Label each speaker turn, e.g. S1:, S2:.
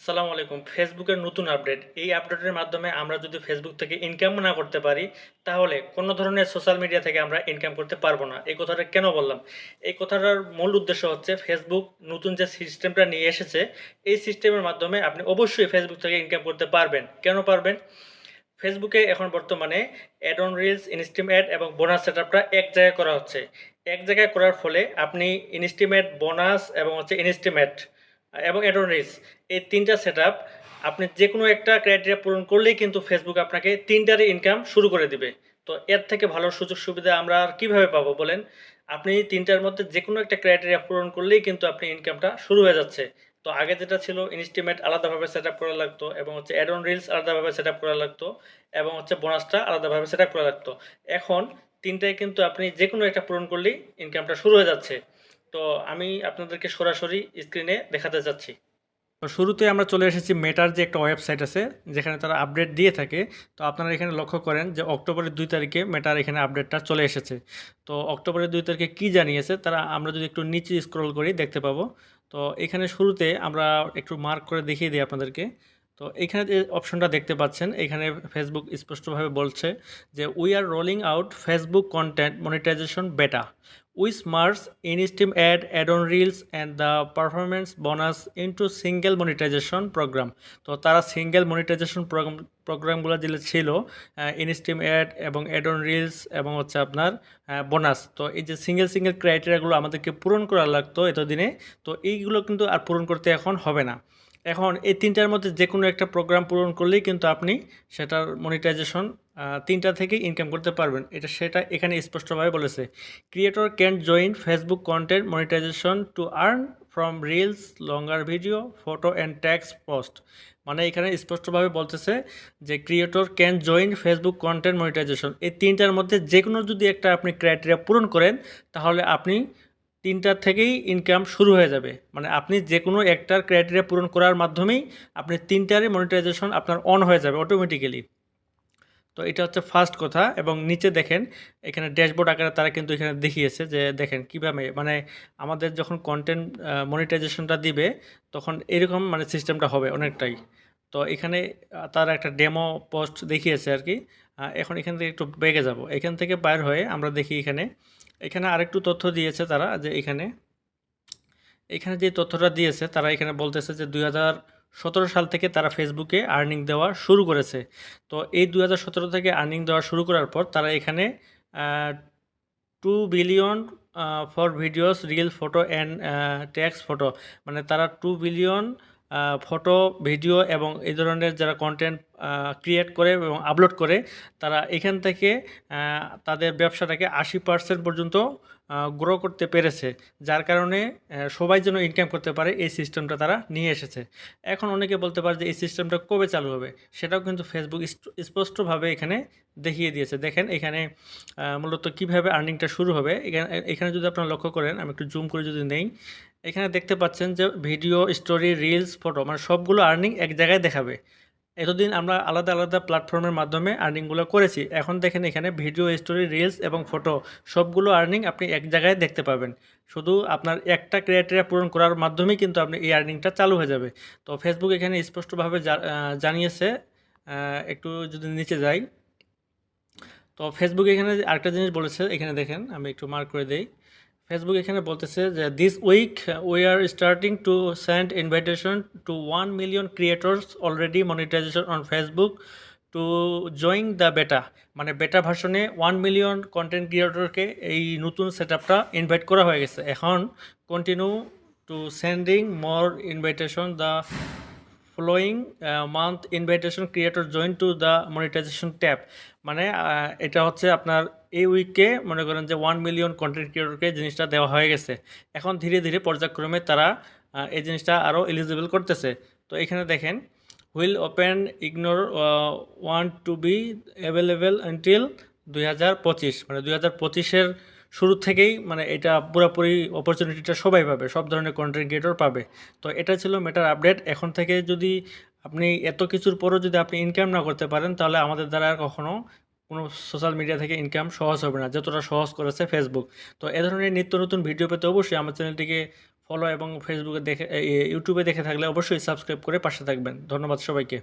S1: আসসালামু আলাইকুম। ফেসবুকের নতুন আপডেট। এই আপডেটের মাধ্যমে আমরা যদি ফেসবুক থেকে ইনকাম না করতে পারি, তাহলে কোনো ধরনের সোশ্যাল মিডিয়া থেকে আমরা ইনকাম করতে পারবো না। এই কথাটা কেন বললাম? এই কথাটার মূল উদ্দেশ্য হচ্ছে ফেসবুক নতুন যে সিস্টেমটা নিয়ে এসেছে, এই সিস্টেমের মাধ্যমে আপনি অবশ্যই ফেসবুক থেকে ইনকাম করতে পারবেন। কেন পারবেন? ফেসবুকে এখন বর্তমানে ad on reels, instream ad এবং বোনাস সেটআপটা এক জায়গায় করা হচ্ছে। এক জায়গায় করার ফলে আপনি ইনস্টিমেট, বোনাস এবং ইনস্টিমেট এবং অ্যাড অন রিলস এই ৩ টা সেটআপ আপনি যেকোনো একটা ক্রাইটেরিয়া পূরণ করলেই কিন্তু ফেসবুক আপনাকে ৩ টারই ইনকাম শুরু করে দিবে। তো এর থেকে ভালো সুযোগ সুবিধা আমরা আর কিভাবে পাবো বলেন? আপনি ৩ টার মধ্যে যেকোনো একটা ক্রাইটেরিয়া পূরণ করলেই কিন্তু আপনি ইনকামটা শুরু হয়ে যাচ্ছে। তো আগে যেটা ছিল ইনস্টিমেট আলাদাভাবে সেটআপ করা লাগতো এবং অ্যাড অন রিলস আলাদাভাবে সেটআপ করা লাগতো এবং বোনাসটা আলাদাভাবে সেটআপ করা লাগতো। এখন ৩ টাই কিন্তু আপনি যেকোনো একটা পূরণ করলেই ইনকামটা শুরু হয়ে যাচ্ছে। তো আমি আপনাদেরকে সরাসরি স্ক্রিনে দেখাতে চাচ্ছি। তো শুরুতে আমরা চলে এসেছি মেটার যে একটা ওয়েবসাইট আছে যেখানে তারা আপডেট দিয়ে থাকে। তো আপনারা এখানে লক্ষ্য করেন যে অক্টোবরের ২ তারিখে মেটার এখানে আপডেটটা চলে এসেছে। তো অক্টোবরের ২ তারিখে কি জানিয়েছে তারা আমরা যদি একটু নিচে স্ক্রল করি দেখতে পাবো। তো এখানে শুরুতে আমরা একটু মার্ক করে দেখিয়ে দিই আপনাদেরকে। তো এখানে যে অপশনটা দেখতে পাচ্ছেন এখানে ফেসবুক স্পষ্টভাবে বলছে যে we are rolling out Facebook content monetisation beta which merge in-stream ad, add-on reels and the performance bonus into single monetization program। তো তারা সিঙ্গেল মনিটাইজেশন প্রোগ্রামগুলো যেগুলো ছিল ইনস্ট্রিম অ্যাড এবং অ্যাড অন রিলস এবং আপনার বোনাস, তো এই যে সিঙ্গেল ক্রাইটেরিয়াগুলো আমাদেরকে পূরণ করা লাগতো এতদিনে, তো এইগুলো কিন্তু আর পূরণ করতে এখন হবে না। এখন এই ৩টার মধ্যে যে কোনো একটা প্রোগ্রাম পূরণ করলেই কিন্তু আপনি সেটার মনিটাইজেশন ৩টা থেকেই ইনকাম করতে পারবেন। সেটা এখানে স্পষ্টভাবে বলেছে। Creator can join Facebook content monetisation to earn from reels, longer video, photo and text post. মানে এখানে স্পষ্টভাবে বলতেছে যে creator can join Facebook content monetisation, এই ৩টার মধ্যে যে কোনো যদি একটা আপনি ক্রাইটেরিয়া পূরণ করেন তাহলে আপনি ৩টার থেকেই ইনকাম শুরু হয়ে যাবে। মানে আপনি যে কোনো একটার ক্রাইটেরিয়া পূরণ করার মাধ্যমেই আপনি ৩টারই মনিটাইজেশন আপনার অন হয়ে যাবে অটোমেটিক্যালি। তো এটা হচ্ছে ফার্স্ট কথা। এবং নিচে দেখেন এখানে ড্যাশবোর্ড আকারে তারা কিন্তু এখানে দেখিয়েছে যে দেখেন কীভাবে মানে আমাদের যখন কন্টেন্ট মনিটাইজেশনটা দিবে তখন এরকম মানে সিস্টেমটা হবে অনেকটাই। তো এখানে তারা একটা ডেমো পোস্ট দেখিয়েছে আর কি। এখন এখান থেকে একটু বেগে যাব, এখান থেকে বাইর হয়ে আমরা দেখি এখানে এখানে আরেকটু তথ্য দিয়েছে তারা যে এখানে যে তথ্যটা দিয়েছে তারা এখানে বলতেছে যে ২০১৭ সাল থেকে তারা ফেসবুকে আর্নিং দেওয়া শুরু করেছে। তো এই ২০১৭ থেকে আর্নিং দেওয়া শুরু করার পর তারা এখানে 2 billion for videos, reel, photo and text photo, মানে তারা 2 বিলিয়ন ফটো, ভিডিও এবং এই ধরনের যারা কন্টেন্ট ক্রিয়েট করে এবং আপলোড করে তারা এখান থেকে তাদের ব্যবসাটাকে ৮০% পর্যন্ত গ্রো করতে পেরেছে। যার কারণে সবাই যেন ইনকাম করতে পারে এই সিস্টেমটা তারা নিয়ে এসেছে। এখন অনেকে বলতে পারে যে এই সিস্টেমটা কবে চালু হবে, সেটাও কিন্তু ফেসবুক স্পষ্টভাবে এখানে দেখিয়ে দিয়েছে। দেখেন এখানে মূলত কিভাবে আর্নিংটা শুরু হবে। এখানে যদি আপনারা লক্ষ্য করেন, আমি একটু জুম করে যদি নেই, এখানে দেখতে পাচ্ছেন যে ভিডিও, স্টোরি, রিলস, ফটো মানে সবগুলো আর্নিং এক জায়গায় দেখাবে। এতদিন আমরা আলাদা প্ল্যাটফর্মের মাধ্যমে আর্নিংগুলো করেছি। এখন দেখেন এখানে ভিডিও, স্টোরি, রিলস এবং ফটো সবগুলো আর্নিং আপনি এক জায়গায় দেখতে পাবেন। শুধু আপনার একটা ক্রাইটেরিয়া পূরণ করার মাধ্যমেই কিন্তু আপনি এই আর্নিংটা চালু হয়ে যাবে। তো ফেসবুক এখানে স্পষ্টভাবে জানিয়েছে। একটু যদি নিচে যাই, তো ফেসবুক এখানে আরেকটা জিনিস বলেছে, এখানে দেখেন আমি একটু মার্ক করে দেই। ফেসবুক এখানে বলতেছে যে this week we are starting to send invitation to 1 million creators already monetisation on Facebook to join the beta. মানে বেটা ভার্সনে 1 মিলিয়ন কন্টেন্ট ক্রিয়েটরকে এই নতুন সেটআপটা ইনভাইট করা হয়ে গেছে। এখন continue to sending more invitation the following month, invitation creator join to the monetisation tab. মানে এটা হচ্ছে আপনার এই উইকে মনে করেন যে 1 মিলিয়ন কন্টেন্ট ক্রিয়েটরকে জিনিসটা দেওয়া হয়ে গেছে। এখন ধীরে ধীরে পর্যায়ক্রমে তারা এই জিনিসটা আরও এলিজিবল করতেছে। তো এখানে দেখেন will open ignore one to be available until ২০২৫, মানে ২০২৫-এর শুরু থেকেই মানে এটা পুরোপুরি অপরচুনিটিটা সবাই পাবে, সব ধরনের কন্টেন্ট ক্রিয়েটর পাবে। তো এটা ছিল মেটার আপডেট। এখন থেকে যদি আপনি এত কিছুর পরও যদি আপনি ইনকাম না করতে পারেন তাহলে আমাদের দ্বারা আর কখনও কোনো সোশ্যাল মিডিয়া থেকে ইনকাম সহজ হবে না, যতটা সহজ করেছে ফেসবুক। তো এ ধরনের নিত্য নতুন ভিডিও পেতে অবশ্যই আমার চ্যানেলটিকে ফলো এবং ফেসবুকে দেখে ইউটিউবে দেখে থাকলে অবশ্যই সাবস্ক্রাইব করে পাশে থাকবেন। ধন্যবাদ সবাইকে।